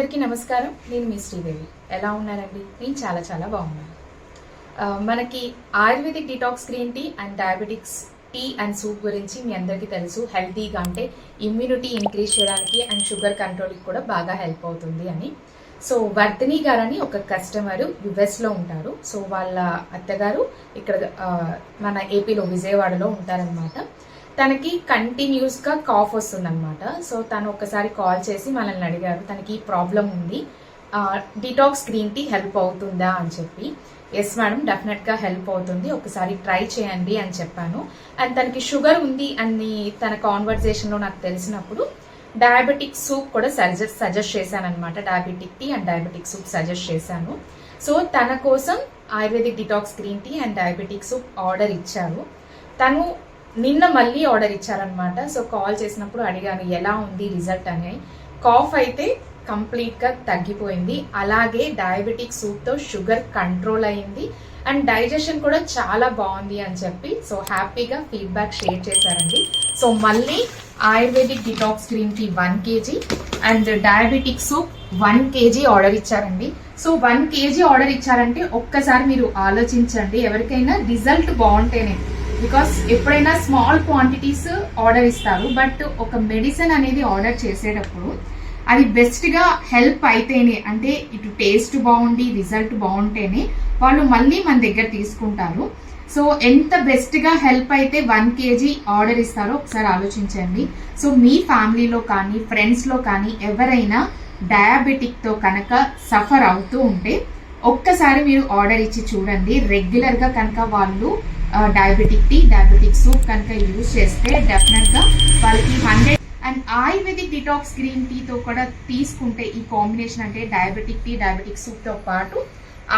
అందరికీ నమస్కారం. నేను మీ శ్రీదేవి. ఎలా ఉన్నారండి? నేను చాలా చాలా బాగున్నాను. మనకి ayurvedic detox green tea and diabetics tea and soup గురించి మీ అందరికీ తెలుసు. హెల్తీగా అంటే ఇమ్యూనిటీ ఇంక్రీజ్ చేయడానికి అండ్ షుగర్ కంట్రోల్కి కూడా బాగా హెల్ప్ అవుతుంది అని. సో వర్ధిని గారని ఒక కస్టమర్ యుఎస్లో ఉంటారు. సో వాళ్ళ అత్తగారు ఇక్కడ మన ఏపీలో విజయవాడలో ఉంటారనమాట. తనకి కంటిన్యూస్గా కాఫ్ వస్తుందన్నమాట. సో తను ఒకసారి కాల్ చేసి మనల్ని అడిగారు, తనకి ప్రాబ్లం ఉంది, డిటాక్స్ గ్రీన్ టీ హెల్ప్ అవుతుందా అని చెప్పి. ఎస్ మేడం, డెఫినెట్గా హెల్ప్ అవుతుంది, ఒకసారి ట్రై చేయండి అని చెప్పాను. అండ్ తనకి షుగర్ ఉంది అని తన కాన్వర్జేషన్లో నాకు తెలిసినప్పుడు డయాబెటిక్ సూప్ కూడా సజెస్ట్ చేశాను అనమాట. Diabetic tea and diabetic soup suggest చేశాను. సో తన కోసం ayurvedic detox green tea and diabetic soup order ఇచ్చారు. తను నిన్న మళ్ళీ ఆర్డర్ ఇచ్చారనమాట. సో కాల్ చేసినప్పుడు అడిగాను ఎలా ఉంది రిజల్ట్ అని. కాఫ్ అయితే కంప్లీట్గా తగ్గిపోయింది, అలాగే డయాబెటిక్ సూప్తో షుగర్ కంట్రోల్ అయ్యింది అండ్ డైజెషన్ కూడా చాలా బాగుంది అని చెప్పి సో హ్యాపీగా ఫీడ్బ్యాక్ షేర్ చేశారండి. సో మళ్ళీ ayurvedic detox green tea 1 kg and diabetic soup 1 kg order ఇచ్చారండి. సో 1 kg ఆర్డర్ ఇచ్చారంటే ఒక్కసారి మీరు ఆలోచించండి, ఎవరికైనా రిజల్ట్ బాగుంటేనే. బికాస్ ఎప్పుడైనా స్మాల్ క్వాంటిటీస్ ఆర్డర్ ఇస్తారు, బట్ ఒక మెడిసిన్ అనేది ఆర్డర్ చేసేటప్పుడు అది బెస్ట్గా హెల్ప్ అయితేనే, అంటే ఇటు టేస్ట్ బాగుండి రిజల్ట్ బాగుంటేనే వాళ్ళు మళ్ళీ మన దగ్గర తీసుకుంటారు. సో ఎంత బెస్ట్గా హెల్ప్ అయితే 1 kg ఆర్డర్ ఇస్తారో ఒకసారి ఆలోచించండి. సో మీ ఫ్యామిలీలో కానీ ఫ్రెండ్స్లో కానీ ఎవరైనా డయాబెటిక్తో కనుక సఫర్ అవుతూ ఉంటే ఒక్కసారి మీరు ఆర్డర్ ఇచ్చి చూడండి. రెగ్యులర్గా కనుక వాళ్ళు డయాబెటిక్ టీ డయాబెటిక్ సూప్ కనుక యూజ్ చేస్తే డెఫినెట్గా వాళ్ళకి 100 అండ్ ఆయుర్వేదిక్ డిటాక్స్ గ్రీన్ టీతో కూడా తీసుకుంటే ఈ కాంబినేషన్, అంటే డయాబెటిక్ టీ డయాబెటిక్ సూప్తో పాటు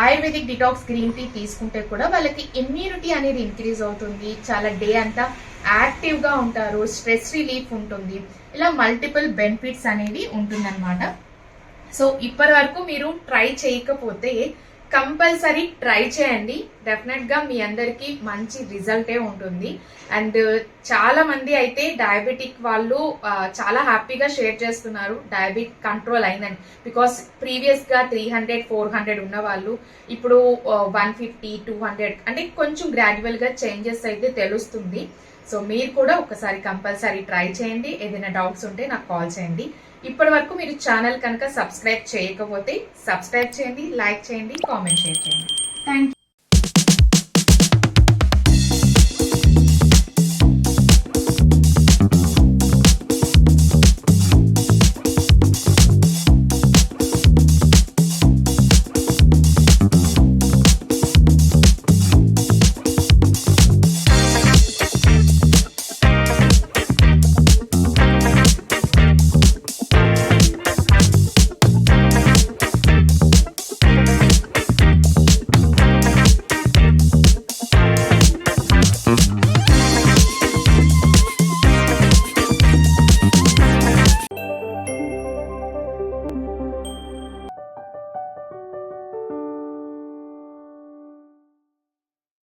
ఆయుర్వేదిక్ డిటాక్స్ గ్రీన్ టీ తీసుకుంటే కూడా వాళ్ళకి ఇమ్యూనిటీ అనేది ఇంక్రీజ్ అవుతుంది, చాలా డే అంతా యాక్టివ్గా ఉంటారు, స్ట్రెస్ రిలీఫ్ ఉంటుంది, ఇలా మల్టిపుల్ బెనిఫిట్స్ అనేది ఉంటుందన్నమాట. సో ఇప్పటి వరకు మీరు ట్రై చేయకపోతే కంపల్సరీ ట్రై చేయండి, డెఫినెట్గా మీ అందరికీ మంచి రిజల్టే ఉంటుంది. అండ్ చాలా మంది అయితే డయాబెటిక్ వాళ్ళు చాలా హ్యాపీగా షేర్ చేస్తున్నారు డయాబెటిక్ కంట్రోల్ అయిందని. బికాస్ ప్రీవియస్గా 300-400 ఉన్న వాళ్ళు ఇప్పుడు 150-200 అంటే కొంచెం గ్రాడ్యువల్గా చేంజెస్ అయితే తెలుస్తుంది. సో మీరు కూడా ఒకసారి కంపల్సరీ ట్రై చేయండి. ఏదైనా డౌట్స్ ఉంటే నాకు కాల్ చేయండి. ఇప్పటి వరకు మీరు ఛానల్ కనుక సబ్స్క్రైబ్ చేయకపోతే సబ్స్క్రైబ్ చేయండి, లైక్ చేయండి, కామెంట్ షేర్ చేయండి. Thank you.